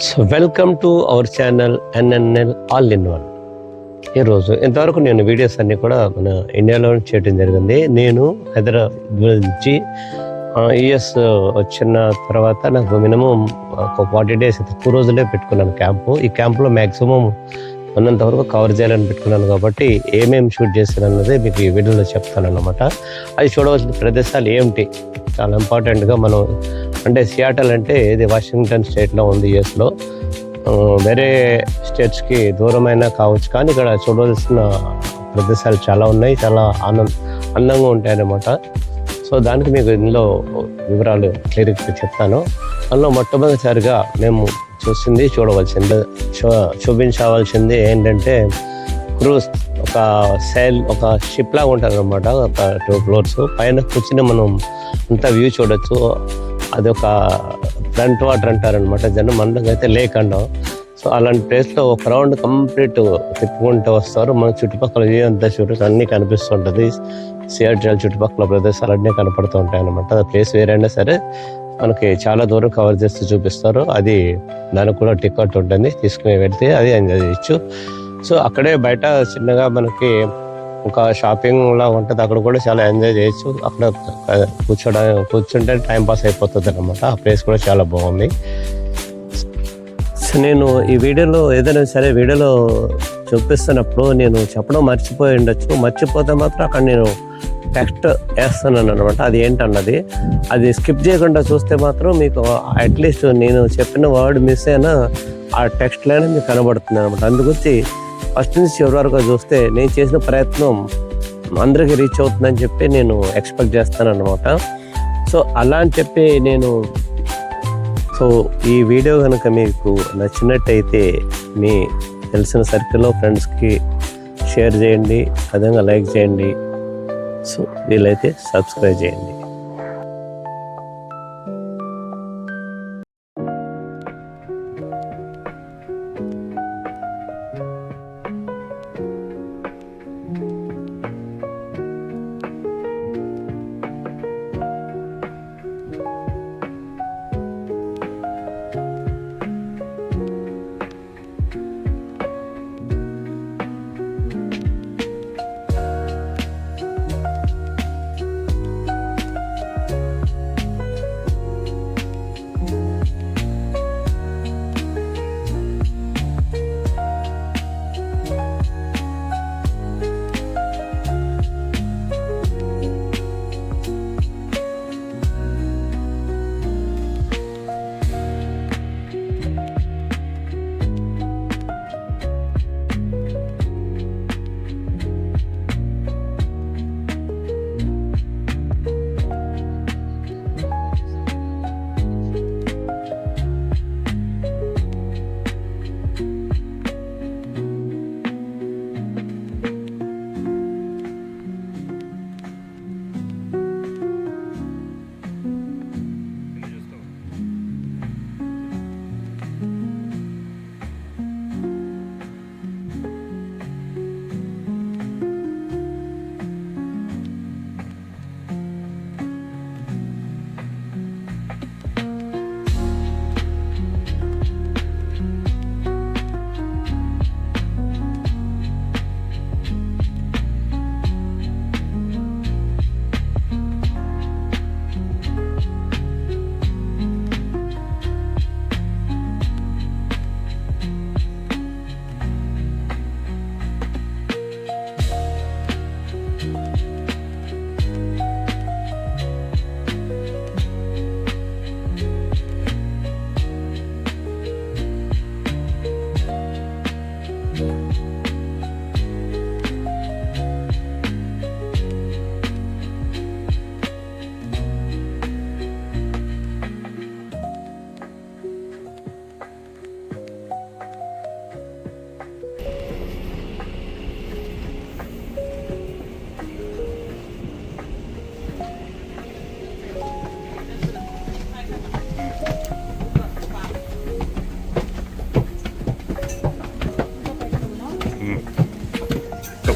So welcome to our channel NNL all in one. ఈరోజు ఇంతవరకు నేను వీడియోస్ అన్నీ కూడా మన ఇండియాలో చేయడం జరిగింది. నేను హైదరాబాద్ నుంచి యుఎస్ వచ్చిన తర్వాత నాకు మినిమం ఒక 40 days 2 రోజులే పెట్టుకున్నాను క్యాంపు. ఈ క్యాంపులో మ్యాక్సిమం ఉన్నంత వరకు కవర్ చేయాలని పెట్టుకున్నాను కాబట్టి ఏమేమి షూట్ చేశాను అన్నది మీకు ఈ వీడియోలో చెప్తాను అన్నమాట. అది చూడవలసిన ప్రదేశాలు ఏమిటి చాలా ఇంపార్టెంట్గా మనం అంటే సియాటల్ అంటే ఇది వాషింగ్టన్ స్టేట్లో ఉంది యుఎస్లో. వేరే స్టేట్స్కి దూరమైన కావచ్చు కానీ ఇక్కడ చూడవలసిన ప్రదేశాలు చాలా ఉన్నాయి, చాలా అందంగా ఉంటాయి అన్నమాట. సో దానికి మీకు ఇందులో వివరాలు క్లియర్గా చెప్తాను. అందులో మొట్టమొదటిసారిగా మేము చూపించవలసింది ఏంటంటే క్రూజ్. ఒక షిప్ లాగా ఉంటుంది అనమాట. ఒక 2 floors పైన కూర్చుని మనం అంతా వ్యూ చూడొచ్చు. అది ఒక ఫ్రంట్ వాటర్ అంటారనమాట. జనం మనకైతే లేక్ అంటాం. సో అలాంటి ప్లేస్లో ఒక రౌండ్ కంప్లీట్ తిప్పుకుంటూ వస్తారు. మన చుట్టుపక్కల వ్యూ అంతా చూడొచ్చు, అన్నీ కనిపిస్తుంటుంది. సియాటల్ చుట్టుపక్కల ప్రదేశాలు అన్నీ కనపడుతూ ఉంటాయి అనమాట. ఆ ప్లేస్ వేరైనా సరే మనకి చాలా దూరం కవర్ చేస్తూ చూపిస్తారు. అది దానికి కూడా టికెట్ ఉంటుంది, తీసుకుని వెళ్తే అది ఎంజాయ్ చేయొచ్చు. సో అక్కడే బయట చిన్నగా మనకి ఒక షాపింగ్ లాగా ఉంటుంది, అక్కడ కూడా చాలా ఎంజాయ్ చేయొచ్చు. అక్కడ కూర్చుంటే టైం పాస్ అయిపోతుంది అనమాట. ఆ ప్లేస్ కూడా చాలా బాగుంది. సో నేను ఈ వీడియోలో ఏదైనా సరే వీడియోలో చూపిస్తున్నప్పుడు నేను చెప్పడం మర్చిపోతే మాత్రం అక్కడ నేను టెక్స్ట్ వేస్తున్నాను అనమాట. అది ఏంటన్నది అది స్కిప్ చేయకుండా చూస్తే మాత్రం మీకు అట్లీస్ట్ నేను చెప్పిన వర్డ్ మిస్ అయినా ఆ టెక్స్ట్లోనే మీకు కనబడుతుంది అనమాట. అందుగురించి ఫస్ట్ నుంచి చివరి వరకు చూస్తే నేను చేసిన ప్రయత్నం అందరికీ రీచ్ అవుతుందని చెప్పి నేను ఎక్స్పెక్ట్ చేస్తాను అనమాట. సో అలా అని చెప్పి ఈ వీడియో కనుక మీకు నచ్చినట్టయితే మీ తెలిసిన సర్కిల్లో ఫ్రెండ్స్కి షేర్ చేయండి, అదేవిధంగా లైక్ చేయండి. సో వీలైతే సబ్స్క్రైబ్ చేయండి.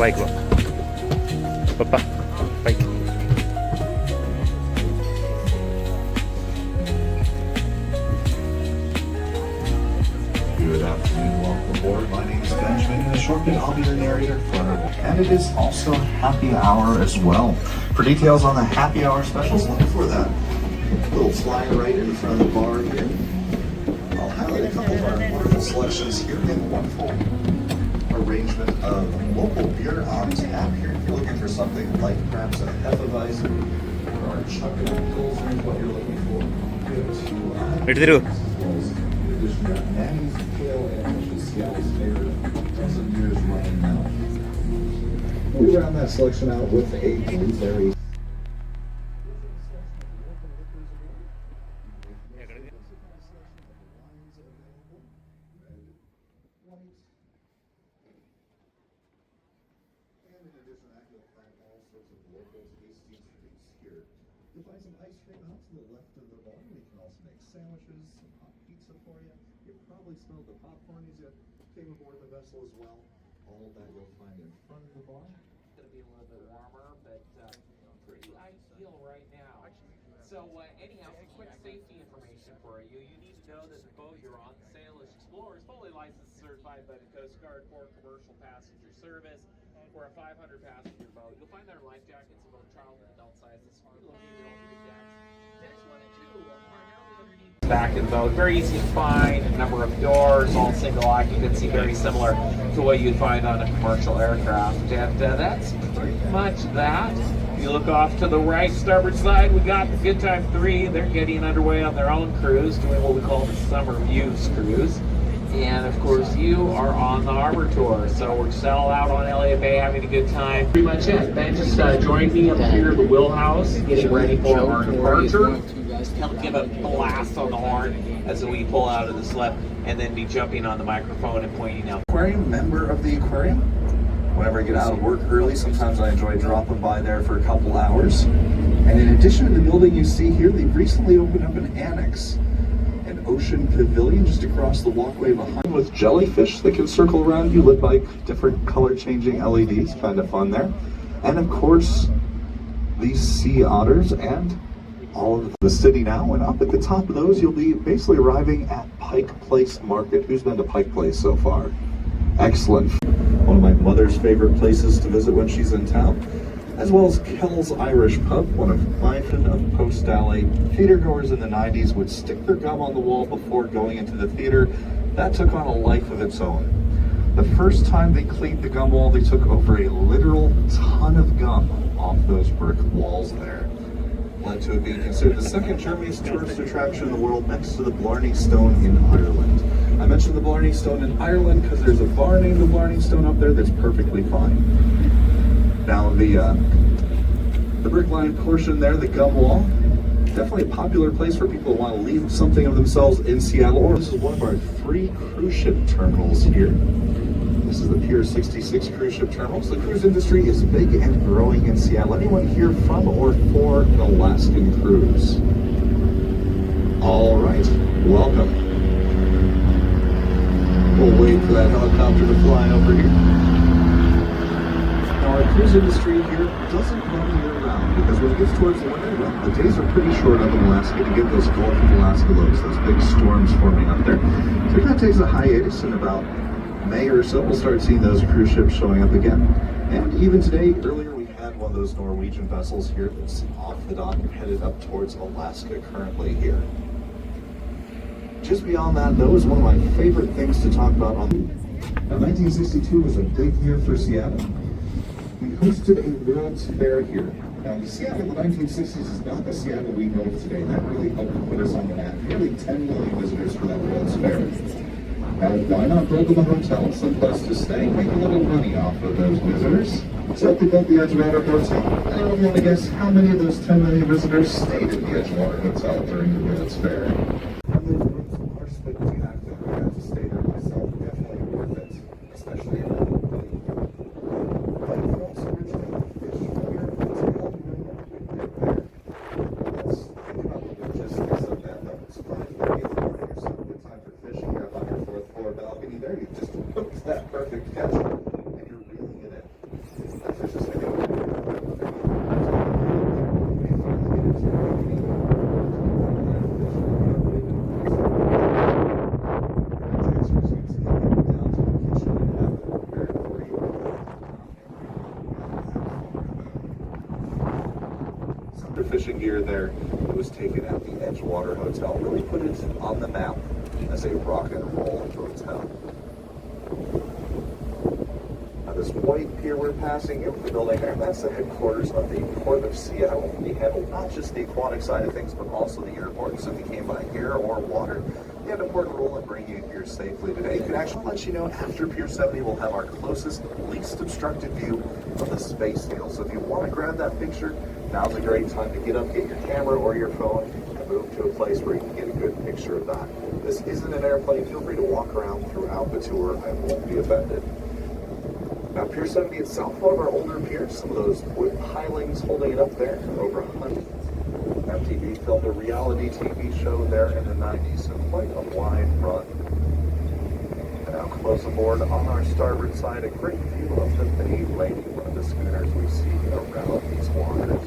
Bike lo. Papa, bike. Good afternoon, welcome aboard. My name is Benjamin. In a short bit, I'll be your narrator for, and it is also happy hour as well. For details on the happy hour specials, look for that little flyer right in front of the bar here. I'll highlight a couple of our wonderful selections here. We have a wonderful arrangement of local beer on tap here. If you're looking for something like perhaps a Hefeweizen or a Chuck Pilsner is what you're looking for. We have two Nanny's Pale Ale, which is Seattle's favorite, tens of years running now. We round that selection out with a blueberry. You'll find some ice cream out to the left of the bar. We can also make sandwiches, some hot pizza for you. You probably smelled the popcorn as you came aboard the vessel as well. All of that you'll find in front of the bar. It's going to be a little bit warmer, but pretty ideal right now. So anyhow, some quick safety information for you. You need to know that the boat you're on, the Sailors Explorer, is fully licensed and certified by the Coast Guard for commercial passenger service. For a 500 passenger boat, you'll find their life jackets in both child and adult sizes. Located on 3 decks. Decks 1 and 2 are primarily underneath the back of the boat. Very easy to find. A number of doors, all single occupancy, very similar to what you'd find on a commercial aircraft. And that's pretty much that. If you look off to the right, starboard side, we got the Good Time 3. They're getting underway on their own cruise, doing what we call the Summer Views cruise. And of course, you are on the harbor tour, so we're just all out on LA Bay having a good time. Pretty much it. Ben just joined me up here at the Wheelhouse, getting ready for our departure. He'll give a blast on the horn as we pull out of the slip, and then be jumping on the microphone and pointing out. Aquarium, member of the aquarium. Whenever I get out of work early, sometimes I enjoy dropping by there for a couple hours. And in addition to the building you see here, they've recently opened up an annex. An ocean pavilion just across the walkway behind with jellyfish that can circle around you, lit by different color changing LEDs, kind of fun there. And of course, these sea otters and all of the city now. And up at the top of those, you'll be basically arriving at Pike Place Market. Who's been to Pike Place so far? Excellent. One of my mother's favorite places to visit when she's in town. As well as Kell's Irish Pub, one of Post Alley. Theatergoers in the 90s would stick their gum on the wall before going into the theater. That took on a life of its own. The first time they cleaned the gum wall, they took over a literal ton of gum off those brick walls there. Led to it being considered the second Germaniest tourist attraction in the world, next to the Blarney Stone in Ireland. I mentioned the Blarney Stone in Ireland because there's a bar named the Blarney Stone up there that's perfectly fine. Now the brick line portion there, the gum wall, definitely a popular place for people who want to leave something of themselves in Seattle. This is one of our 3 cruise ship terminals here. This is the Pier 66 cruise ship terminals. The cruise industry is big and growing in Seattle. Anyone here from or for an Alaskan cruise? All right, welcome. We'll wait for that helicopter to fly over here. Now, our cruise industry here doesn't run year-round because when it gets towards the winter, well, the days are pretty short up in Alaska to get those Gulf of Alaska lows, those big storms forming up there. So it kind of takes a hiatus, and about May or so, we'll start seeing those cruise ships showing up again. And even today, earlier, we had one of those Norwegian vessels here that's off the dock and headed up towards Alaska currently here. Just beyond that, though, is one of my favorite things to talk about. Now, 1962 was a big year for Seattle. We hosted a World's Fair here. Now, Seattle in the 1960s is not the Seattle we know today. That really helped put us on the map. Nearly 10 million visitors for that World's Fair. Now, why not build them a hotel, some place to stay, make a little money off of those visitors? So they built the Edgewater Hotel. Anyone want to guess how many of those 10 million visitors stayed in the Edgewater Hotel during the World's Fair? And those rooms are spectacular. I got to stay there myself. Definitely worth it, especially in the that perfect catch, and you're reeling it in. That's just gear there. It was taken at the Edgewater Hotel, really put it on the map as a rock and roll hotel. Now this white pier we're passing into the building there, that's the headquarters of the Port of Seattle. They handle not just the aquatic side of things, but also the airport. So if you came by air or water, they had an important role in bringing you here safely today. Can actually let you know after Pier 70 we'll have our closest, least obstructed view of the Space Needle. So if you want to grab that picture, now's a great time to get up, get your camera or your phone, and move to a place where you can get a good picture of that. This isn't an airplane. Feel free to walk around throughout the tour. I won't be offended. Now, Pier 70 itself, one of our older piers, some of those wood pilings holding it up there, over 100. MTV filmed a reality TV show there in the 90s, so quite a wide run. And now close aboard on our starboard side, a great view of the Bay Lady, one of the schooners we see around these waters.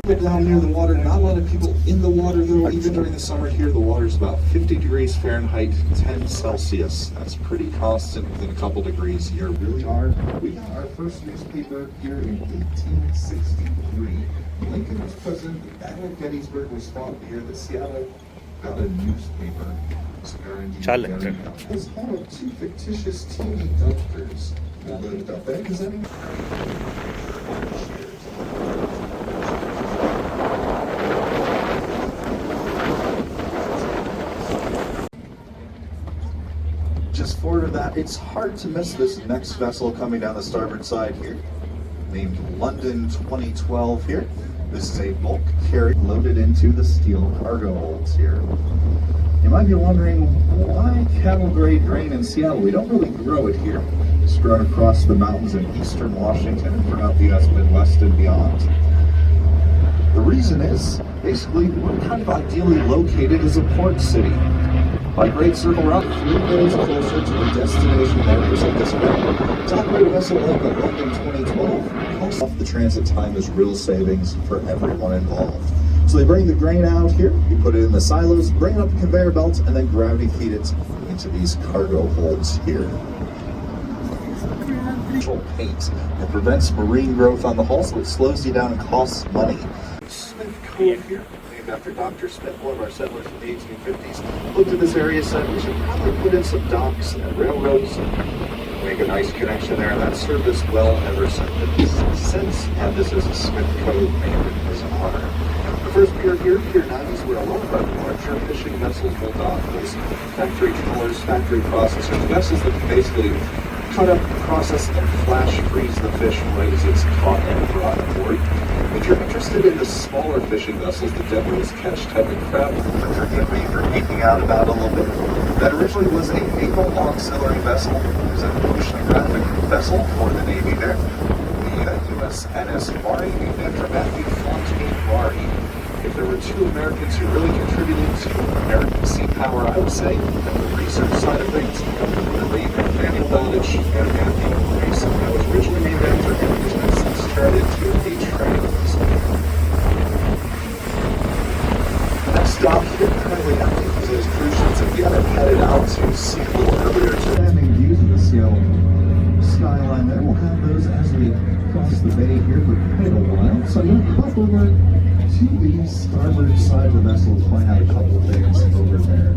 Down near the water, not a lot of people in the water though. Even during the summer here, the water's about 50 degrees Fahrenheit, 10 Celsius. That's pretty constant within a couple degrees here. Really hard. We got our first newspaper here in 1863. Lincoln was president. The Battle of Gettysburg was fought the year that Seattle got a newspaper. Challenge. It's home of two fictitious teeny doctors who lived up there. Does anyone? Just forward of that, it's hard to miss this next vessel coming down the starboard side here, named London 2012 here. This is a bulk carry loaded into the steel cargo holds here. You might be wondering, why cattle grade grain in Seattle? We don't really grow it here. It's grown across the mountains in eastern Washington and throughout the US Midwest and beyond. The reason is, basically, we're kind of ideally located as a port city. By Great Circle Route, 3 days closer to the destination areas of this bay. To operate a vessel like the London 2012, cost off the transit time is real savings for everyone involved. So they bring the grain out here, you put it in the silos, bring it up the conveyor belts, and then gravity feed it into these cargo holds here. Paint that prevents marine growth on the hull, so it slows you down and costs money. Smith Cove here, named after Dr. Smith, one of our settlers in the 1850s, looked at this area, said we should probably put in some docks and railroads, make a nice connection there, and that's served us well ever since. Had this as a Smith Cove named in his honor. The first pier here, Pier 90, is where a lot of our larger fishing vessels will dock. Those factory trawlers, factory processors, vessels that can basically cut up, process, and flash freeze the fish right as it's caught and brought aboard. If you're interested in the smaller fishing vessels, the Devil's Catch type of craft, forgive me for geeking out about a little bit, that originally was a naval auxiliary vessel. It was an oceanographic vessel for the Navy there. The USNS Maury, named after Matthew Fontaine Maury. If there were two Americans who really contributed to American sea power, I would say, on the research side of things, would be Daniel Bowditch and Matthew Mason. That was originally named after him, who's been since turned into a train. The next stop here, currently empty, because those cruise ships again are headed out to sea a little earlier. Standing views of the Seattle skyline there. We'll have those as we cross the bay here for quite a while. So I'm going to hop over to the starboard side of the vessel to point out a couple of things over there.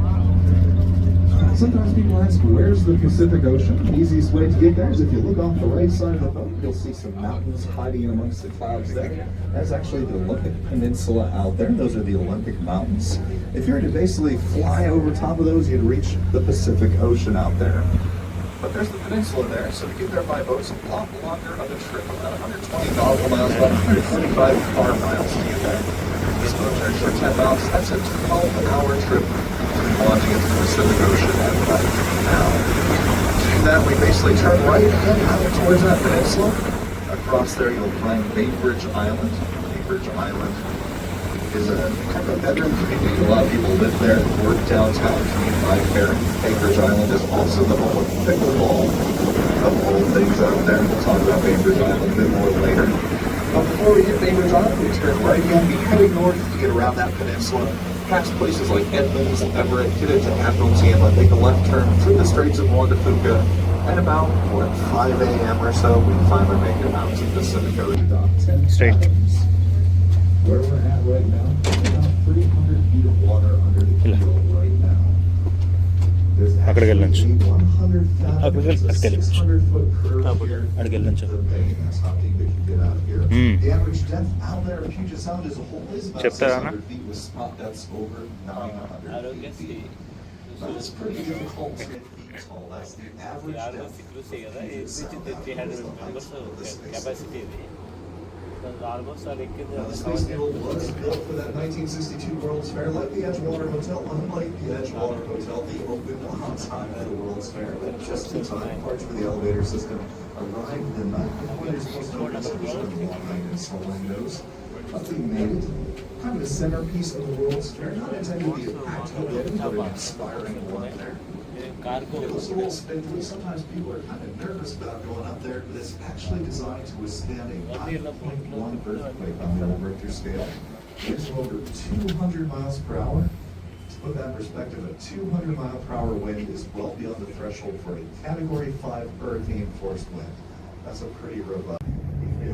Sometimes people ask, where's the Pacific Ocean? The easiest way to get there is if you look off the right side of the boat, you'll see some mountains hiding in amongst the clouds there. That's actually the Olympic Peninsula out there. Those are the Olympic Mountains. If you were to basically fly over top of those, you'd reach the Pacific Ocean out there. But there's the peninsula there, so to get there by boat is a lot longer of a trip, about 120 nautical miles, about 125 car miles to get there. This boat takes for 10 miles. That's a 12-hour trip launching into the Pacific Ocean at night. Now, to do that, we basically turn right and out towards that peninsula. Across there, you'll find Bainbridge Island. Bainbridge Island is a kind of a bedroom community. A lot of people live there, work downtown, commute by ferry. Bainbridge Island is also the home of pickleball. A couple old things out there. We'll talk about Bainbridge Island a bit more later. But before we hit Bainbridge Island, we turn right again, be heading north to get around that peninsula, past places like Edmonds, Everett, get into Admiralty, and then make a left turn through the Straits of Juan de Fuca. And about, 5 a.m. or so, we finally make it out to the Pacific Ocean dock. Straight. Where we're at right now, about 300 feet of water under the keel right now. There's అక్కడికి actually వెళ్ళొచ్చు. a 100 fathom, అక్కడికి there's a వెళ్ళొచ్చు. 600-foot curve here. అక్కడికి వెళ్ళొచ్చు. The bay, that's how deep it can get out here. The average depth out there in Puget Sound as a whole is about చెప్తారా అన్న? 600 feet with spot depths over 900 feet. That's pretty difficult to get feet tall. That's the average depth. Puget Sound. That is the height of the Space Needle. Now, the Space Needle was built for that 1962 World's Fair, like the Edgewater Hotel. Unlike the Edgewater Hotel, they opened on time at the World's Fair, but just in time, parts for the elevator system arrived the night before they're supposed to open, so there's been one night installing those. They made it kind of a centerpiece of the World's Fair, not intended to be a practical building, but an inspiring one there. It was a little spindly. Sometimes people are kind of nervous about going up there, but it's actually designed to withstand a 5.1 earthquake on the old Richter scale. Winds of over 200 miles per hour. To put that in perspective, a 200-mile-per-hour wind is well beyond the threshold for a Category 5 hurricane force wind. That's a pretty robust.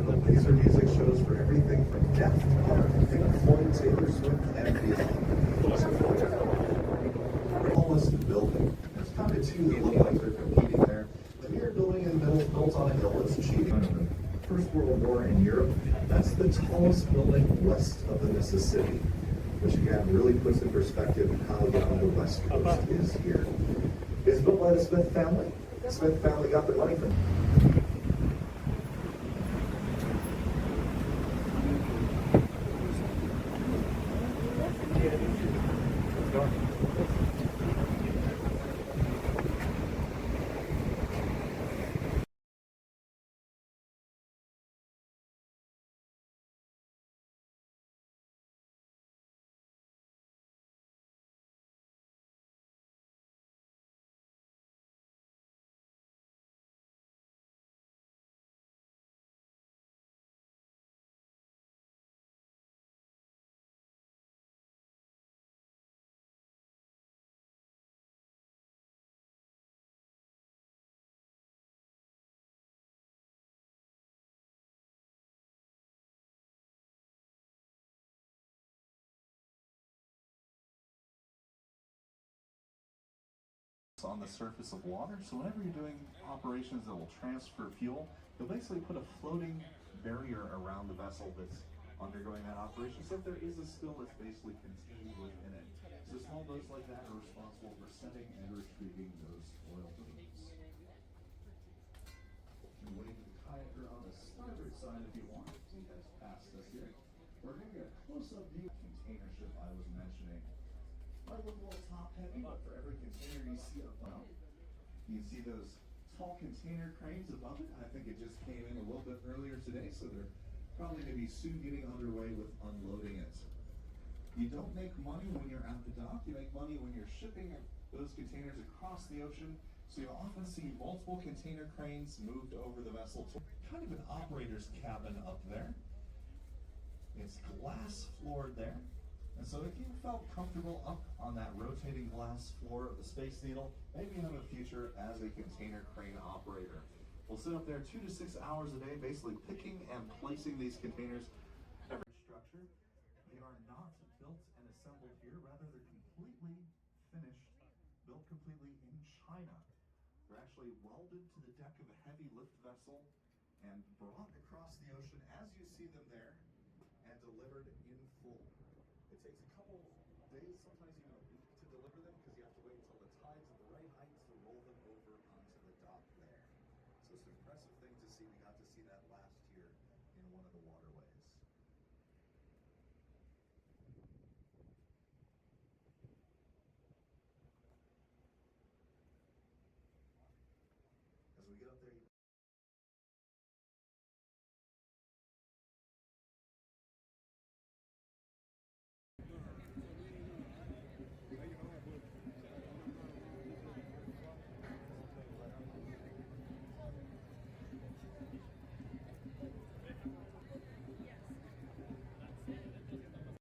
The laser music shows for everything from death to art. Pink Floyd, Taylor Swift, and beyond. Tallest building. There's kind of two that look like they're competing there. The Mirror Building in the middle, built on a hill, is cheating. First World War in Europe, that's the tallest building west of the Mississippi, which again really puts in perspective how young the West Coast is here. It's built by the Smith family. The Smith family got their money from. On the surface of water, so whenever you're doing operations that will transfer fuel, you'll basically put a floating barrier around the vessel that's undergoing that operation, so if there is a spill, it's basically contained within it. So small boats like that are responsible for setting and retrieving those oil balloons. And wave to the kayaker on the starboard side if you want. You guys passed us here. We're going to get a close-up view of the container ship I was mentioning. Might look a little top heavy, but for every container you see above, you can see those tall container cranes above it. I think it just came in a little bit earlier today, so they're probably going to be soon getting underway with unloading it. You don't make money when you're at the dock. You make money when you're shipping those containers across the ocean. So you'll often see multiple container cranes moved over the vessel to kind of an operator's cabin up there. It's glass floored there. And so if you felt comfortable up on that rotating glass floor of the Space Needle, maybe you have a future as a container crane operator. We'll sit up there 2 to 6 hours a day, basically picking and placing these containers. Every structure, they are not built and assembled here, rather they're completely finished, built completely in China. They're actually welded to the deck of a heavy lift vessel and brought across the ocean as you see them there and delivered in full. It takes a couple days, sometimes even a week to deliver them because you have to wait until the tide's at the right height to roll them over onto the dock there. So it's an impressive thing to see. We got to see that last year in one of the waterways.